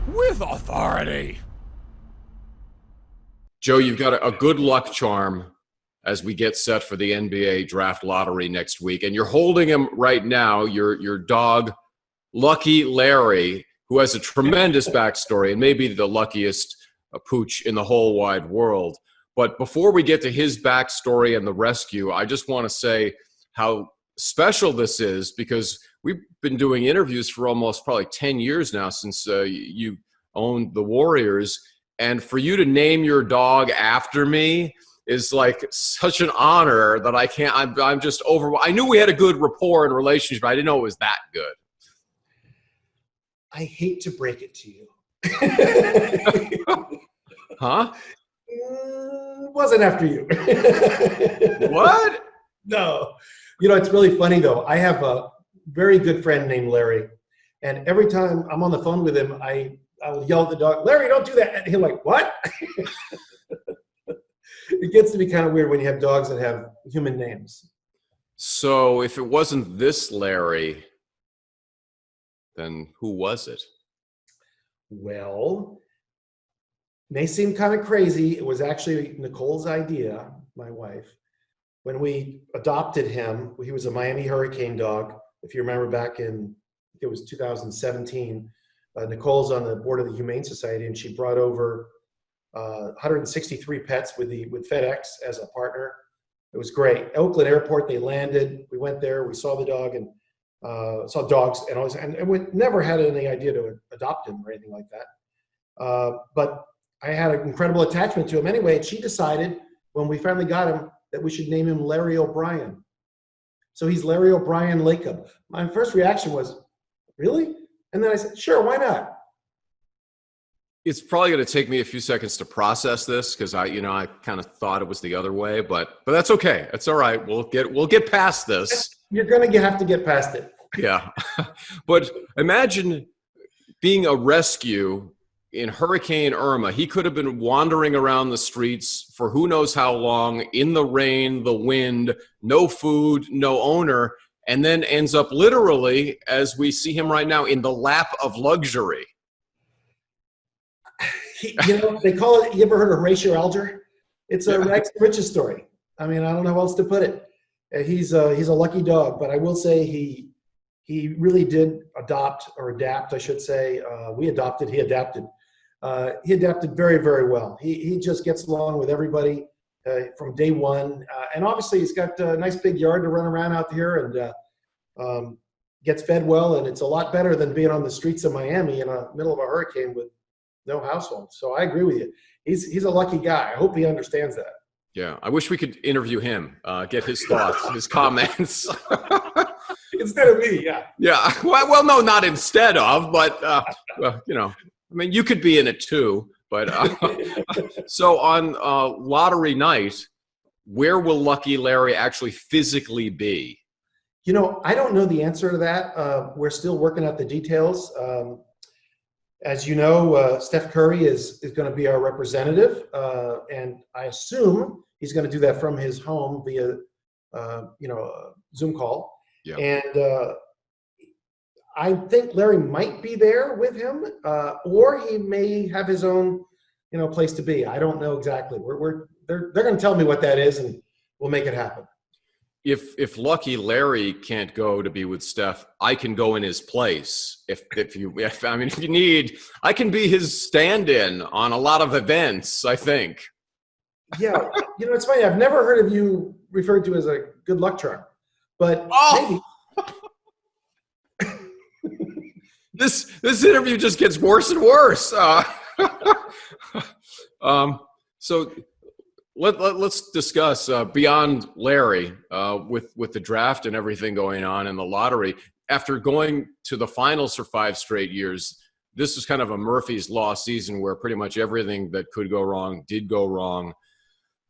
with authority. Joe, you've got a good luck charm as we get set for the NBA draft lottery next week. And you're holding him right now, your dog, Lucky Larry, who has a tremendous backstory and maybe the luckiest pooch in the whole wide world. But before we get to his backstory and the rescue, I just want to say how special this is, because we've been doing interviews for almost probably 10 years now since you owned the Warriors. And for you to name your dog after me is like such an honor that I'm just over. I knew we had a good rapport and relationship, but I didn't know it was that good. I hate to break it to you. Huh? Wasn't after you. What? No. You know, it's really funny though. I have a very good friend named Larry, and every time I'm on the phone with him, I will yell at the dog, "Larry, don't do that." And he'll like, "What?" It gets to be kind of weird when you have dogs that have human names. So if it wasn't this Larry, then who was it? Well, may seem kind of crazy. It was actually Nicole's idea, my wife. When we adopted him, he was a Miami Hurricane dog. If you remember back in, it was 2017, Nicole's on the board of the Humane Society, and she brought over 163 pets with FedEx as a partner. It was great. Oakland Airport, they landed. We went there. We saw the dog and saw dogs and all this, and we never had any idea to adopt him or anything like that. But I had an incredible attachment to him anyway. And she decided when we finally got him that we should name him Larry O'Brien. So he's Larry O'Brien Lacob. My first reaction was, really? And then I said, sure, why not? It's probably going to take me a few seconds to process this, because I kind of thought it was the other way, but that's okay. It's all right. We'll get past this. You're going to have to get past it. Yeah. But imagine being a rescue in Hurricane Irma. He could have been wandering around the streets for who knows how long, in the rain, the wind, no food, no owner, and then ends up literally, as we see him right now, in the lap of luxury. They call it, you ever heard of Horatio Alger? It's a rags to riches story. I mean, I don't know how else to put it. He's a lucky dog, but I will say he really did adapt, or adapt, I should say. We adopted, he adapted. He adapted very, very well. He just gets along with everybody from day one. And obviously he's got a nice big yard to run around out here, and gets fed well. And it's a lot better than being on the streets of Miami in the middle of a hurricane with no household. So I agree with you. He's a lucky guy. I hope he understands that. Yeah, I wish we could interview him, get his thoughts, his comments. Instead of me, yeah. Yeah, well, no, not instead of, but, I mean, you could be in it too. But so on lottery night, where will Lucky Larry actually physically be? I don't know the answer to that. We're still working out the details. As you know, Steph Curry is going to be our representative, and I assume he's going to do that from his home via, a Zoom call. Yeah. And I think Larry might be there with him, or he may have his own, place to be. I don't know exactly. They're going to tell me what that is, and we'll make it happen. If Lucky Larry can't go to be with Steph, I can go in his place. If you need, I can be his stand-in on a lot of events, I think. Yeah, it's funny. I've never heard of you referred to as a good luck charm, but maybe. This interview just gets worse and worse. So let's discuss beyond Larry with the draft and everything going on and the lottery. After going to the finals for 5 straight years, this was kind of a Murphy's Law season where pretty much everything that could go wrong did go wrong.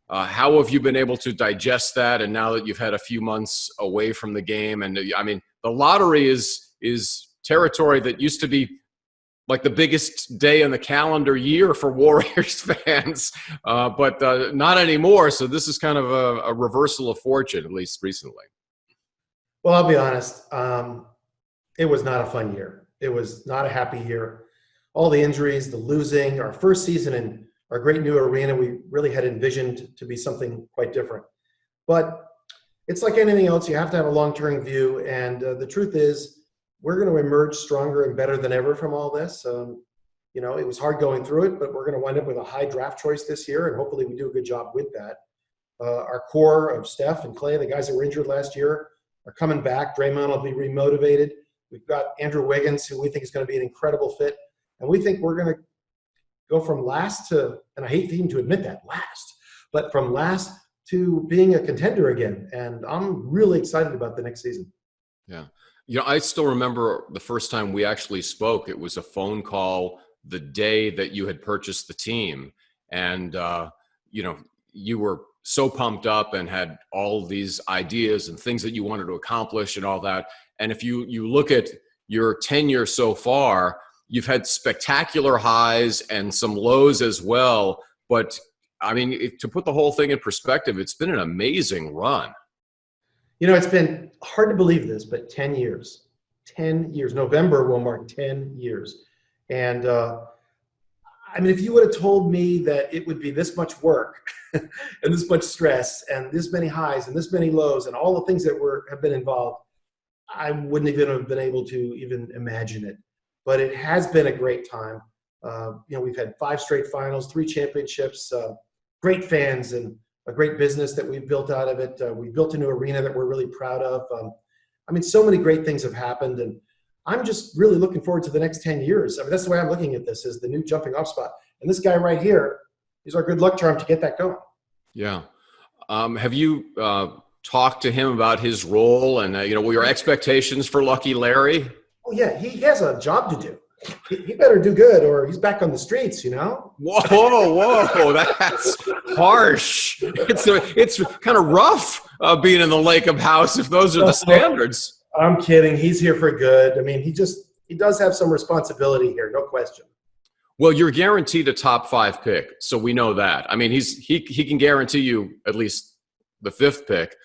How have you been able to digest that? And now that you've had a few months away from the game, and I mean, the lottery is territory that used to be like the biggest day in the calendar year for Warriors fans, but not anymore. So this is kind of a reversal of fortune, at least recently. Well, I'll be honest. It was not a fun year. It was not a happy year. all the injuries, the losing, our first season in our great new arena, we really had envisioned to be something quite different. But it's like anything else, you have to have a long-term view. And the truth is, we're going to emerge stronger and better than ever from all this. You know, it was hard going through it, but we're going to wind up with a high draft choice this year, and hopefully we do a good job with that. Our core of Steph and Clay, the guys that were injured last year, are coming back. Draymond will be remotivated. We've got Andrew Wiggins, who we think is going to be an incredible fit. And we think we're going to go from last to, and I hate even to admit that, last, but from last to being a contender again. And I'm really excited about the next season. Yeah. You know, I still remember the first time we actually spoke. It was a phone call the day that you had purchased the team. And, you know, you were so pumped up and had all these ideas and things that you wanted to accomplish and all that. And if you look at your tenure so far, you've had spectacular highs and some lows as well. But I mean, to put the whole thing in perspective, it's been an amazing run. You know, it's been hard to believe this, but 10 years. 10 years. November will mark 10 years. And I mean, if you would have told me that it would be this much work and this much stress and this many highs and this many lows and all the things that have been involved, I wouldn't even have been able to even imagine it. But it has been a great time. You know, we've had 5 straight finals, 3 championships, great fans, and a great business that we've built out of it. We built a new arena that we're really proud of. I mean, so many great things have happened, and I'm just really looking forward to the next 10 years. I mean, that's the way I'm looking at this, is the new jumping off spot. And this guy right here is our good luck charm to get that going. Yeah. Have you talked to him about his role and, you know, your expectations for Lucky Larry? Oh, yeah, he has a job to do. He better do good or he's back on the streets, you know? Whoa, that's harsh. It's kind of rough being in the Lacob house if those are the standards. I'm kidding. He's here for good. I mean, he does have some responsibility here, no question. Well, you're guaranteed a top 5 pick, so we know that. I mean, he can guarantee you at least the 5th pick.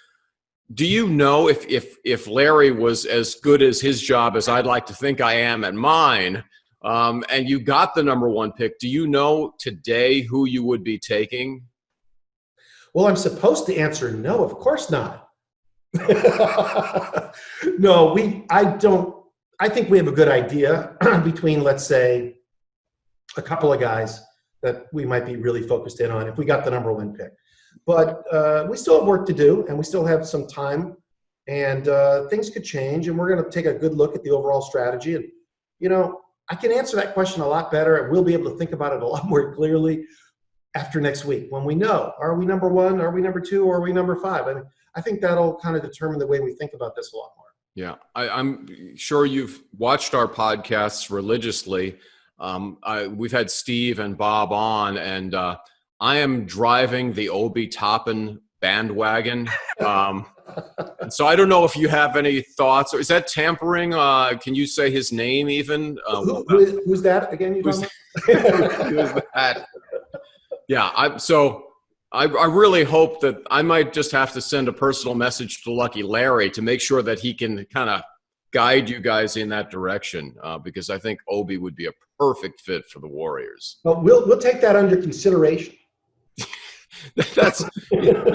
Do you know if Larry was as good as his job as I'd like to think I am at mine, and you got the number 1 pick, do you know today who you would be taking? Well, I'm supposed to answer no, of course not. No, I think we have a good idea between, let's say, a couple of guys that we might be really focused in on if we got the number 1 pick. But we still have work to do, and we still have some time, and things could change, and we're going to take a good look at the overall strategy. And, you know, I can answer that question a lot better, and we'll be able to think about it a lot more clearly after next week when we know, are we number 1, are we number 2, or are we number 5? I mean, I think that'll kind of determine the way we think about this a lot more. Yeah, I'm sure you've watched our podcasts religiously. We've had Steve and Bob on, and I am driving the Obi Toppin bandwagon. And so I don't know if you have any thoughts, or is that tampering? Can you say his name even? Who's that again? Who's that? Yeah, I really hope that I might just have to send a personal message to Lucky Larry to make sure that he can kind of guide you guys in that direction, because I think Obi would be a perfect fit for the Warriors. Well, we'll take that under consideration. That's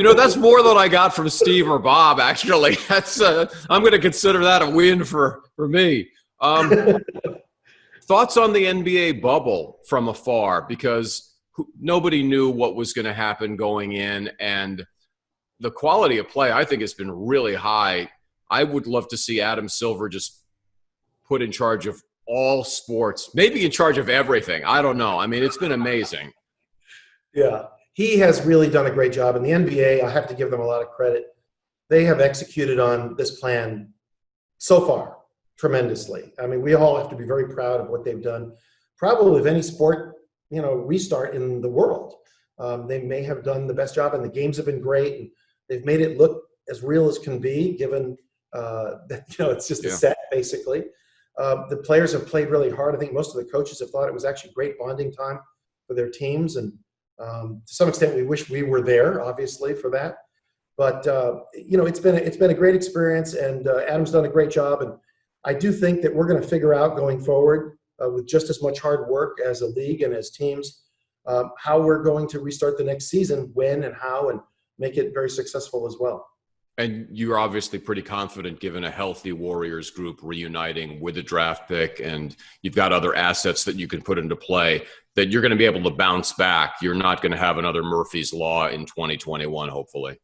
that's more than I got from Steve or Bob. Actually, that's I'm going to consider that a win for me. Thoughts on the NBA bubble from afar, because nobody knew what was going to happen going in, and the quality of play I think has been really high. I would love to see Adam Silver just put in charge of all sports, maybe in charge of everything. I don't know. I mean, it's been amazing. Yeah, he has really done a great job. In the NBA, I have to give them a lot of credit. They have executed on this plan so far tremendously. I mean, we all have to be very proud of what they've done. Probably of any sport, restart in the world. They may have done the best job, and the games have been great. And they've made it look as real as can be, given that it's just a set basically. The players have played really hard. I think most of the coaches have thought it was actually great bonding time for their teams, and to some extent, we wish we were there, obviously, for that. But it's been a great experience, and Adam's done a great job. And I do think that we're going to figure out going forward with just as much hard work as a league and as teams, how we're going to restart the next season, when and how, and make it very successful as well. And you're obviously pretty confident, given a healthy Warriors group reuniting with a draft pick, and you've got other assets that you can put into play, that you're going to be able to bounce back. You're not going to have another Murphy's Law in 2021, hopefully.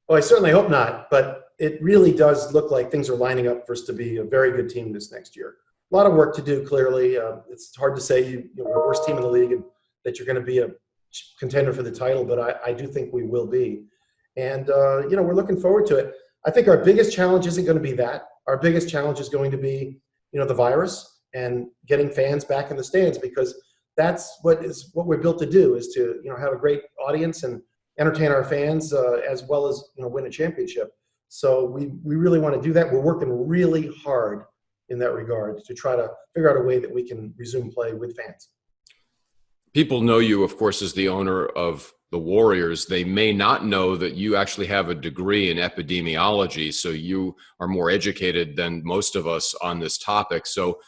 Well, I certainly hope not, but it really does look like things are lining up for us to be a very good team this next year. A lot of work to do, clearly. It's hard to say you're the worst team in the league and that you're going to be a contender for the title, but I do think we will be. And, we're looking forward to it. I think our biggest challenge isn't going to be that. Our biggest challenge is going to be, the virus and getting fans back in the stands, because that's what we're built to do, is to, have a great audience and entertain our fans as well as, win a championship. So we really want to do that. We're working really hard in that regard to try to figure out a way that we can resume play with fans. People know you, of course, as the owner of the Warriors. They may not know that you actually have a degree in epidemiology, so you are more educated than most of us on this topic. So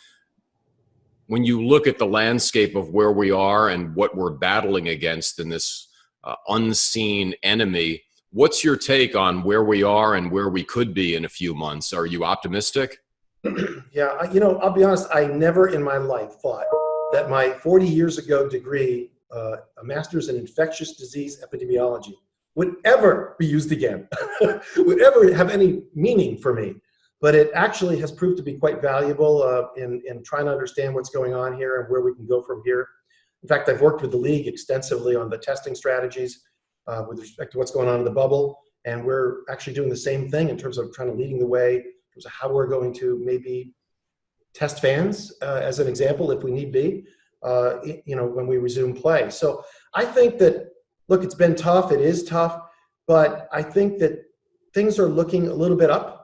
when you look at the landscape of where we are and what we're battling against in this unseen enemy, what's your take on where we are and where we could be in a few months? Are you optimistic? Yeah, I'll be honest, I never in my life thought that my 40 years ago degree, a master's in infectious disease epidemiology, would ever be used again, would ever have any meaning for me. But it actually has proved to be quite valuable in trying to understand what's going on here and where we can go from here. In fact, I've worked with the league extensively on the testing strategies with respect to what's going on in the bubble. And we're actually doing the same thing in terms of leading the way, in terms of how we're going to maybe test fans as an example, if we need be, when we resume play. So I think that, look, it's been tough. It is tough. But I think that things are looking a little bit up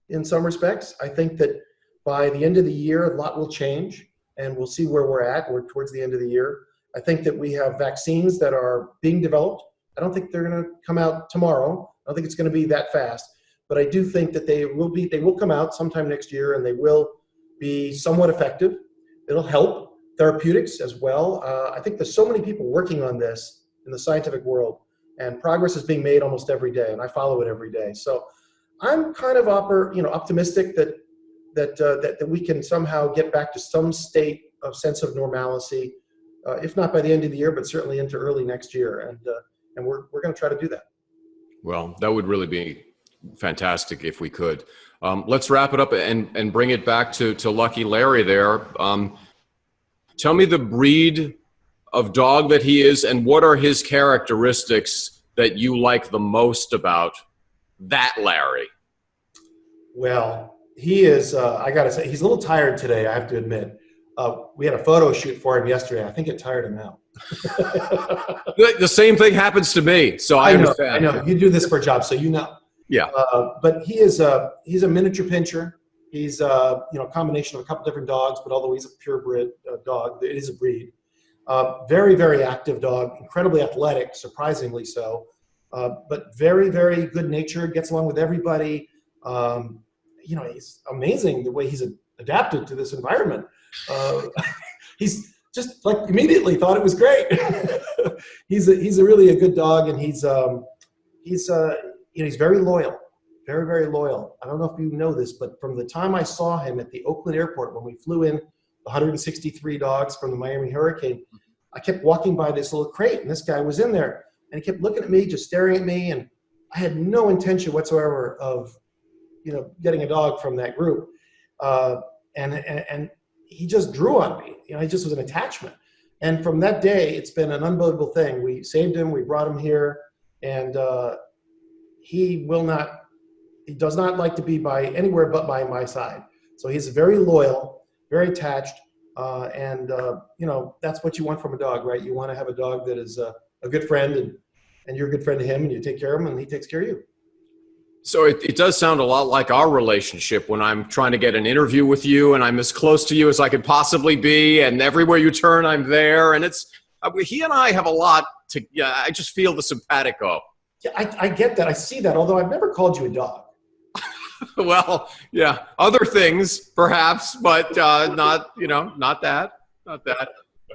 in some respects. I think that by the end of the year, a lot will change, and we'll see where we're at. We're towards the end of the year. I think that we have vaccines that are being developed. I don't think they're going to come out tomorrow. I don't think it's going to be that fast. But I do think that they will come out sometime next year, and they will be somewhat effective. It'll help therapeutics as well. I think there's so many people working on this in the scientific world, and progress is being made almost every day, and I follow it every day. So I'm kind of optimistic that we can somehow get back to some state of sense of normalcy, if not by the end of the year, but certainly into early next year. And we're going to try to do that. Well, that would really be fantastic if we could. Let's wrap it up and bring it back to Lucky Larry there. Tell me the breed of dog that he is, and what are his characteristics that you like the most about that Larry? Well, he is, I got to say, he's a little tired today, I have to admit. We had a photo shoot for him yesterday. I think it tired him out. The same thing happens to me, so I understand. I know. You do this for a job, so you know. Yeah. But he's a miniature pinscher. He's a combination of a couple different dogs, but although he's a purebred dog, it is a breed. Very, very active dog, incredibly athletic, surprisingly so, but very, very good natured, gets along with everybody. He's amazing the way he's adapted to this environment. He's just like immediately thought it was great. He's really a good dog, and he's very loyal, very, very loyal. I don't know if you know this, but from the time I saw him at the Oakland airport when we flew in the 163 dogs from the Miami Hurricane, I kept walking by this little crate, and this guy was in there, and he kept looking at me, just staring at me, and I had no intention whatsoever of, getting a dog from that group, and he just drew on me. He just was an attachment, and from that day, it's been an unbelievable thing. We saved him, we brought him here, and he does not like to be by anywhere but by my side. So he's very loyal, very attached. That's what you want from a dog, right? You want to have a dog that is a good friend, and you're a good friend to him, and you take care of him, and he takes care of you. So it does sound a lot like our relationship when I'm trying to get an interview with you, and I'm as close to you as I could possibly be, and everywhere you turn, I'm there. And he and I have a lot to, I just feel the simpatico. Yeah, I get that. I see that, although I've never called you a dog. Well, yeah, other things perhaps, but not that. not that.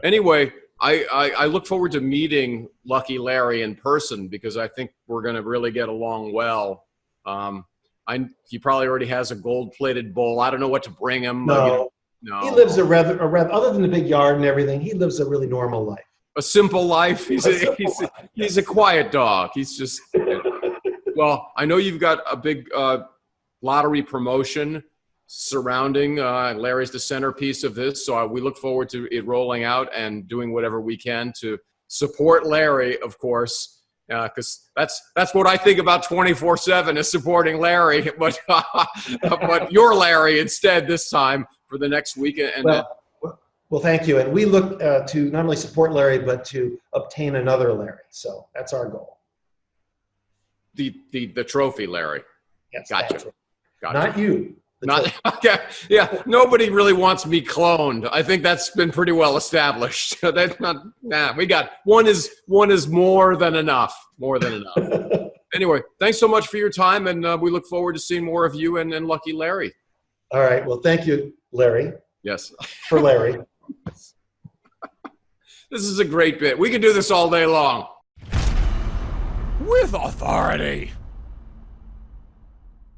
Anyway, I look forward to meeting Lucky Larry in person because I think we're going to really get along well. He probably already has a gold-plated bowl. I don't know what to bring him. No, No. he lives a rather, other than the big yard and everything, he lives a really normal life. A simple life. He's a quiet dog. He's just, well, I know you've got a big lottery promotion surrounding Larry's the centerpiece of this. So we look forward to it rolling out and doing whatever we can to support Larry, of course, because that's what I think about 24/7 is supporting Larry, but you're Larry instead this time for the next week. And well, thank you. And we look to not only support Larry, but to obtain another Larry. So that's our goal. The trophy, Larry. Yes, Gotcha. Not you. Not okay. Yeah. Nobody really wants me cloned. I think that's been pretty well established. That's not. Nah. We got one is more than enough. More than enough. Anyway, thanks so much for your time, and we look forward to seeing more of you and Lucky Larry. All right. Well, thank you, Larry. Yes. For Larry. This is a great bit. We can do this all day long. With authority.